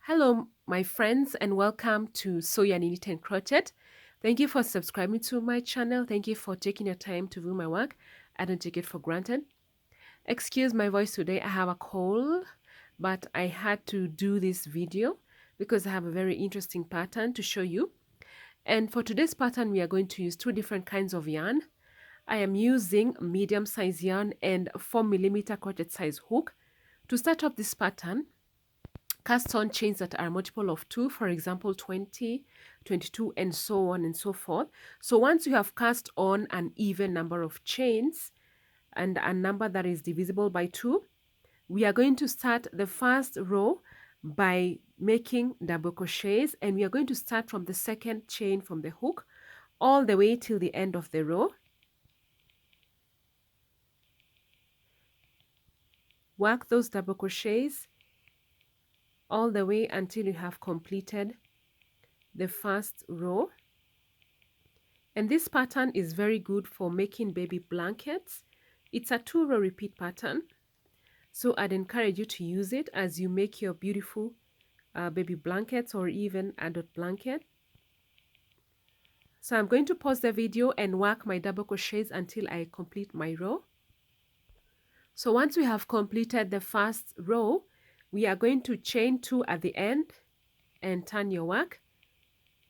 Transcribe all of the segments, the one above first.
Hello, my friends, and welcome to Soya Knit and Crochet. Thank you for subscribing to my channel. Thank you for taking your time to view my work. I don't take it for granted. Excuse my voice today. I have a cold, but I had to do this video because I have a very interesting pattern to show you. And for today's pattern, we are going to use two different kinds of yarn. I am using medium size yarn and 4mm crochet size hook. To start off this pattern, cast on chains that are multiple of 2, for example 20, 22, and so on and so forth. So once you have cast on an even number of chains and a number that is divisible by 2, we are going to start the first row by making double crochets, and we are going to start from the second chain from the hook all the way till the end of the row. Work those double crochets all the way until you have completed the first row. And this pattern is very good for making baby blankets. It's a 2-row repeat pattern, so I'd encourage you to use it as you make your beautiful baby blankets or even adult blanket. So I'm going to pause the video and work my double crochets until I complete my row. So once we have completed the first row, we are going to chain 2 at the end and turn your work.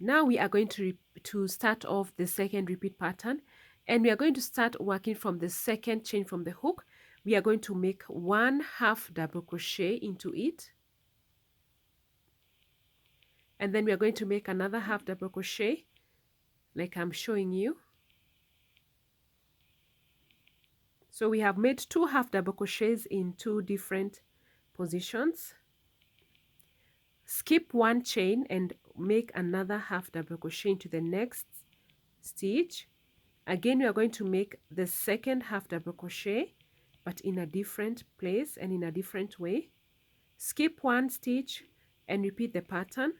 Now we are going to start off the second repeat pattern, and we are going to start working from the second chain from the hook. We are going to make 1/2 double crochet into it, and then we are going to make another 1/2 double crochet like I'm showing you. So we have made 2 1/2 double crochets in 2 different positions. Skip 1 chain and make another 1/2 double crochet into the next stitch. Again, we are going to make the second 1/2 double crochet, but in a different place and in a different way. Skip 1 stitch and repeat the pattern.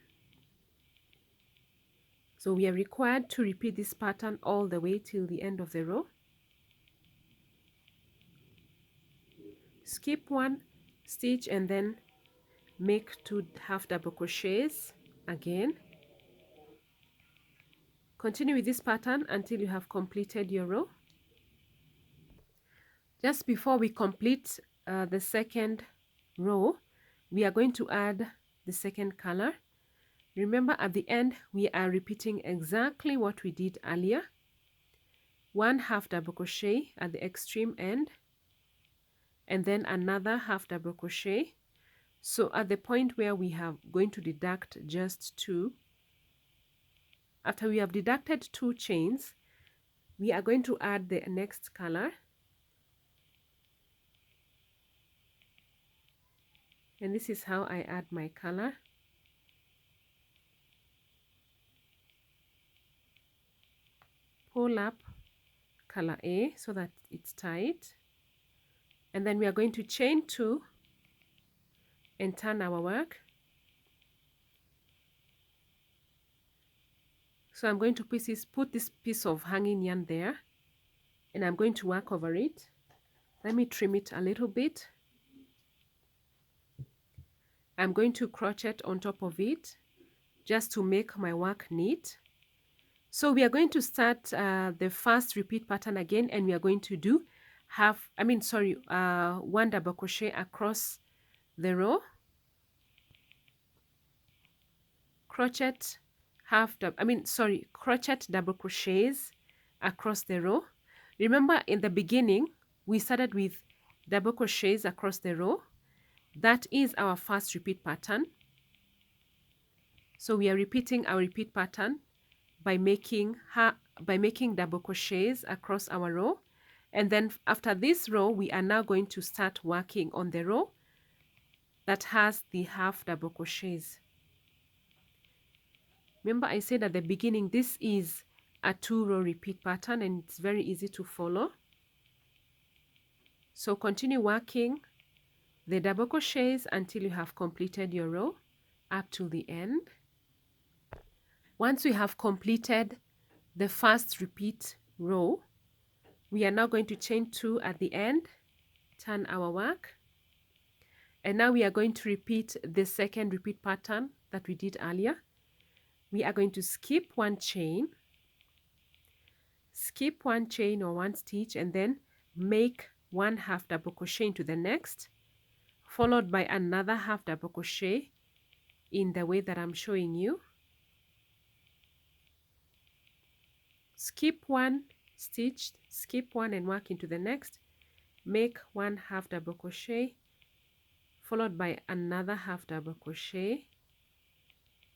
So we are required to repeat this pattern all the way till the end of the row. Skip 1 stitch and then make 2 1/2 double crochets again. Continue with this pattern until you have completed your row. Just before we complete the second row, we are going to add the second color. Remember, at the end we are repeating exactly what we did earlier. 1 1/2 double crochet at the extreme end, and then another 1/2 double crochet. So at the point where we have going to deduct just 2, after we have deducted 2 chains, we are going to add the next color. And this is how I add my color. Pull up color A so that it's tight, and then we are going to chain 2 and turn our work. So I'm going to put this piece of hanging yarn there, and I'm going to work over it. Let me trim it a little bit. I'm going to crochet on top of it just to make my work neat. So we are going to start the first repeat pattern again, and we are going to do 1 double crochet across the row, crochet double crochets across the row. Remember, in the beginning we started with double crochets across the row. That is our first repeat pattern. So we are repeating our repeat pattern by making double crochets across our row, and then after this row we are now going to start working on the row that has the 1/2 double crochets. Remember, I said at the beginning this is a 2-row repeat pattern and it's very easy to follow. So continue working the double crochets until you have completed your row up to the end. Once we have completed the first repeat row, we are now going to chain 2 at the end, turn our work, And now we are going to repeat the second repeat pattern that we did earlier. We are going to skip one chain or one stitch, and then make one half double crochet into the next, followed by another half double crochet in the way that I'm showing you. Skip one stitch, skip one and work into the next, make one half double crochet, followed by another half double crochet.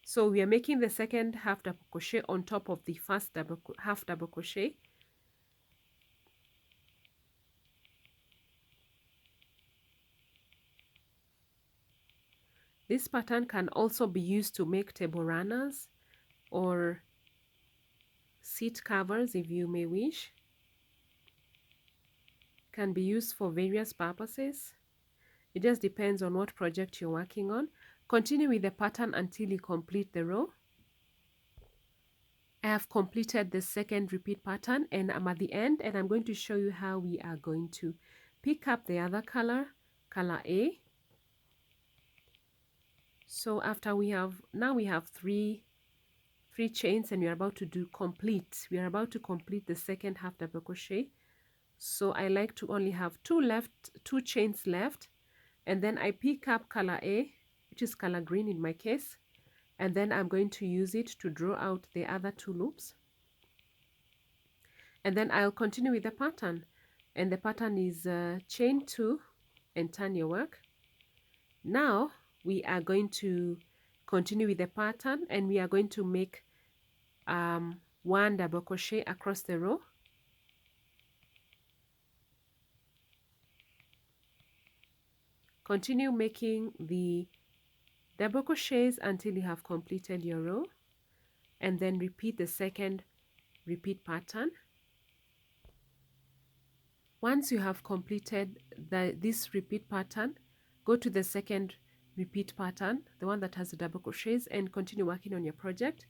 So we are making the second half double crochet on top of the first half double crochet. This pattern can also be used to make table runners or seat covers if you may wish. Can be used for various purposes. It just depends on what project you're working on. Continue with the pattern until you complete the row. I have completed the second repeat pattern and I'm at the end, and I'm going to show you how we are going to pick up the other color A. So after we have three chains, and we are about to complete the second half double crochet. So I like to only have two chains left, and then I pick up color A, which is color green in my case, and then I'm going to use it to draw out the other two loops, and then I'll continue with the pattern. And the pattern is chain 2 and turn your work. Now we are going to continue with the pattern, and we are going to make one double crochet across the row. Continue making the double crochets until you have completed your row, and then repeat the second repeat pattern. Once you have completed this repeat pattern, go to the second repeat pattern, the one that has the double crochets, and continue working on your project.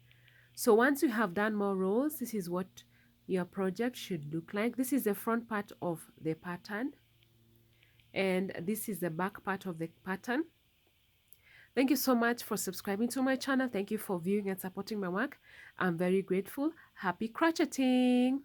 So once you have done more rows, this is what your project should look like. This is the front part of the pattern, and this is the back part of the pattern. Thank you so much for subscribing to my channel. Thank you for viewing and supporting my work. I'm very grateful. Happy crocheting!